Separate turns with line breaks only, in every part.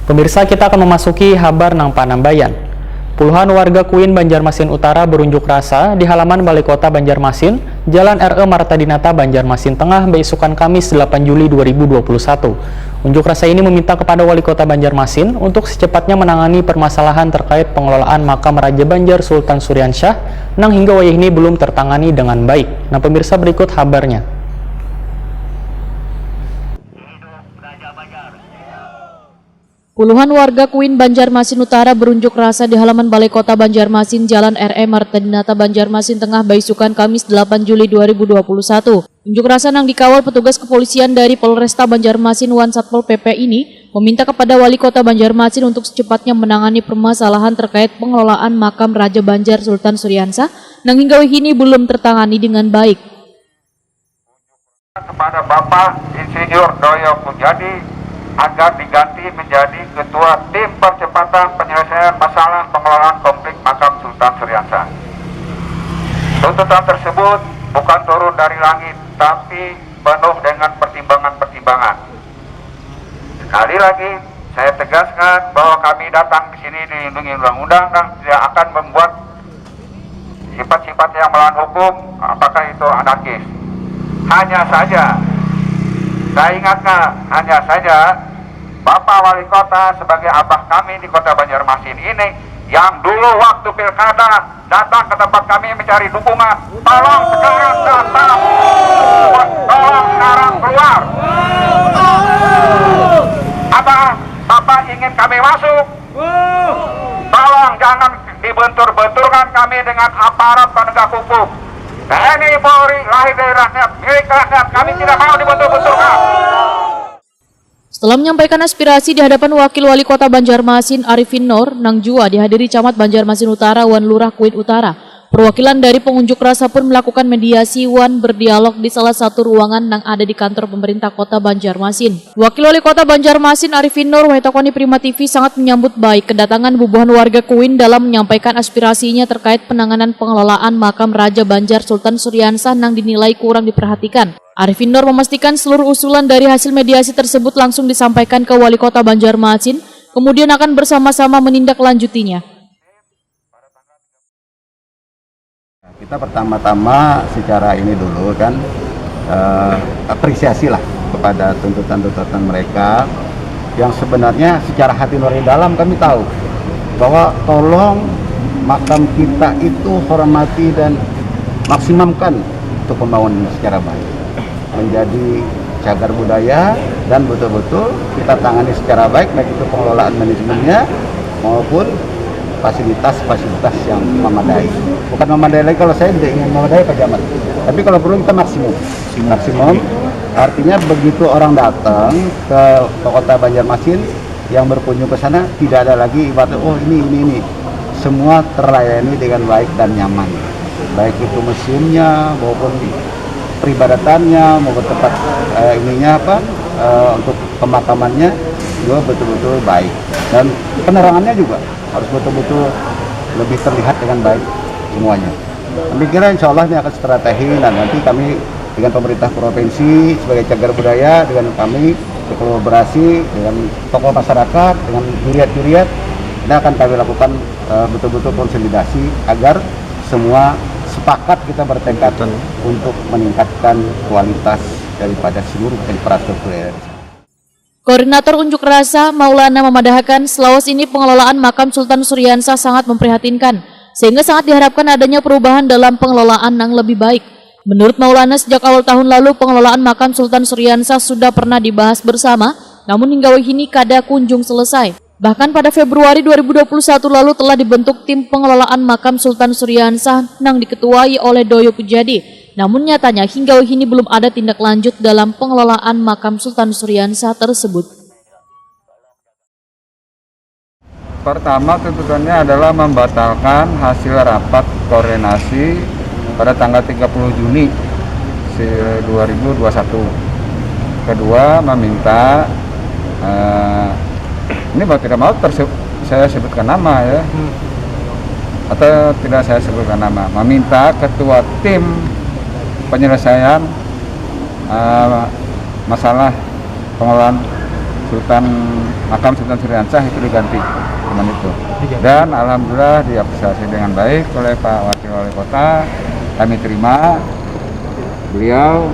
Pemirsa, kita akan memasuki Habar Nang Panambayan. Puluhan warga Kuin Banjarmasin Utara berunjuk rasa di halaman Balai Kota Banjarmasin, Jalan RE Marta Dinata, Banjarmasin Tengah, beisukan Kamis 8 Juli 2021. Unjuk rasa ini meminta kepada Wali Kota Banjarmasin untuk secepatnya menangani permasalahan terkait pengelolaan makam Raja Banjar Sultan Suryansyah, nang hingga wayah ini belum tertangani dengan baik. Nah pemirsa, berikut kabarnya.
Puluhan warga Kuin Banjarmasin Utara berunjuk rasa di halaman Balai Kota Banjarmasin, Jalan RE Marta Dinata, Banjarmasin Tengah, beisukan Kamis 8 Juli 2021. Unjuk rasa yang dikawal petugas kepolisian dari Polresta Banjarmasin Wan Satpol PP ini meminta kepada Wali Kota Banjarmasin untuk secepatnya menangani permasalahan terkait pengelolaan makam Raja Banjar Sultan Suryansyah yang hingga kini belum tertangani dengan baik.
Kepada Bapak Insinyur Doyo Pujadi agar diganti menjadi Ketua Tim Percepatan Penyelesaian Masalah Pengelolaan Konflik Makam Sultan Suryansyah. Tuntutan tersebut bukan turun dari langit, tapi penuh dengan pertimbangan-pertimbangan. Sekali lagi, saya tegaskan bahwa kami datang ke sini dilindungi undang-undang dan tidak akan membuat sifat-sifat yang melawan hukum, apakah itu anarkis. Hanya saja, saya ingatkan, hanya saja Bapak Wali Kota sebagai abah kami di Kota Banjarmasin ini yang dulu waktu pilkada datang ke tempat kami mencari dukungan, tolong sekarang datang, tolong sekarang keluar. Bapak ingin kami masuk, tolong jangan dibentur-benturkan kami dengan aparat penegak hukum. TNI Polri lahir dari rakyat, milik rakyat, kami tidak mau dibentur-benturkan.
Setelah menyampaikan aspirasi di hadapan Wakil Wali Kota Banjarmasin Arifin Nur, nang jua dihadiri Camat Banjarmasin Utara Wan Lurah Kuin Utara. Perwakilan dari pengunjuk rasa pun melakukan mediasi wan berdialog di salah satu ruangan yang ada di kantor pemerintah Kota Banjarmasin. Wakil Wali Kota Banjarmasin Arifin Nur Waitokoni Prima TV sangat menyambut baik kedatangan bubuhan warga Kuin dalam menyampaikan aspirasinya terkait penanganan pengelolaan makam Raja Banjar Sultan Suryansyah yang dinilai kurang diperhatikan. Arifin Nur memastikan seluruh usulan dari hasil mediasi tersebut langsung disampaikan ke Wali Kota Banjarmasin, kemudian akan bersama-sama menindaklanjutinya.
Kita pertama-tama secara ini dulu kan apresiasi lah kepada tuntutan-tuntutan mereka yang sebenarnya secara hati nurani dalam kami tahu bahwa tolong makam kita itu hormati dan maksimumkan untuk pembangunan secara baik, menjadi cagar budaya dan betul-betul kita tangani secara baik, baik itu pengelolaan manajemennya maupun fasilitas-fasilitas yang memadai. Bukan memadai lagi, kalau saya tidak ingin memadai Pak Camat, tapi kalau perlu kita maksimum. Artinya begitu orang datang ke Kota Banjarmasin yang berkunjung ke sana, tidak ada lagi ibarat oh ini. Semua terlayani dengan baik dan nyaman. Baik itu museumnya maupun peribadatannya maupun tempat untuk pemakamannya juga betul-betul baik. Dan penerangannya juga harus betul-betul lebih terlihat dengan baik semuanya. Kami kira insya Allah ini akan strategi dan nanti kami dengan pemerintah provinsi sebagai cagar budaya dengan kami berkolaborasi dengan tokoh masyarakat, dengan juriat-juriat, ini akan kami lakukan betul-betul konsolidasi agar semua sepakat kita bertekad untuk meningkatkan kualitas daripada seluruh infrastruktur.
Koordinator unjuk rasa Maulana memadahkan selawas ini pengelolaan makam Sultan Suryansyah sangat memprihatinkan, sehingga sangat diharapkan adanya perubahan dalam pengelolaan yang lebih baik. Menurut Maulana, sejak awal tahun lalu pengelolaan makam Sultan Suryansyah sudah pernah dibahas bersama, namun hingga kini kada kunjung selesai. Bahkan pada Februari 2021 lalu telah dibentuk tim pengelolaan makam Sultan Suryansyah yang diketuai oleh Doyo Pujadi. Namun nyatanya hingga kini belum ada tindak lanjut dalam pengelolaan makam Sultan Suryansyah tersebut.
Pertama, tuntutannya adalah membatalkan hasil rapat koordinasi pada tanggal 30 Juni 2021. Kedua, meminta ini mau tidak mau saya sebutkan nama ya, atau tidak saya sebutkan nama, meminta ketua tim penyelesaian masalah pengelolaan makam Sultan Suriansah itu diganti dengan itu. Dan alhamdulillah diapresiasi dengan baik oleh Pak Wakil Wali Kota. Kami terima, beliau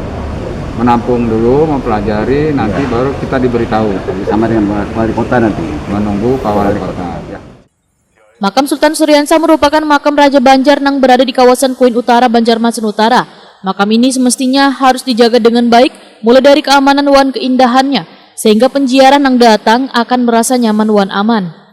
menampung dulu, mempelajari, nanti baru kita diberitahu
Sama dengan wali kota nanti.
menunggu Pak Wali Kota.
Makam Sultan Suriansah merupakan makam Raja Banjar yang berada di kawasan Kuin Utara, Banjarmasin Utara. Makam ini semestinya harus dijaga dengan baik, mulai dari keamanan wan keindahannya, sehingga penziarah yang datang akan merasa nyaman wan aman.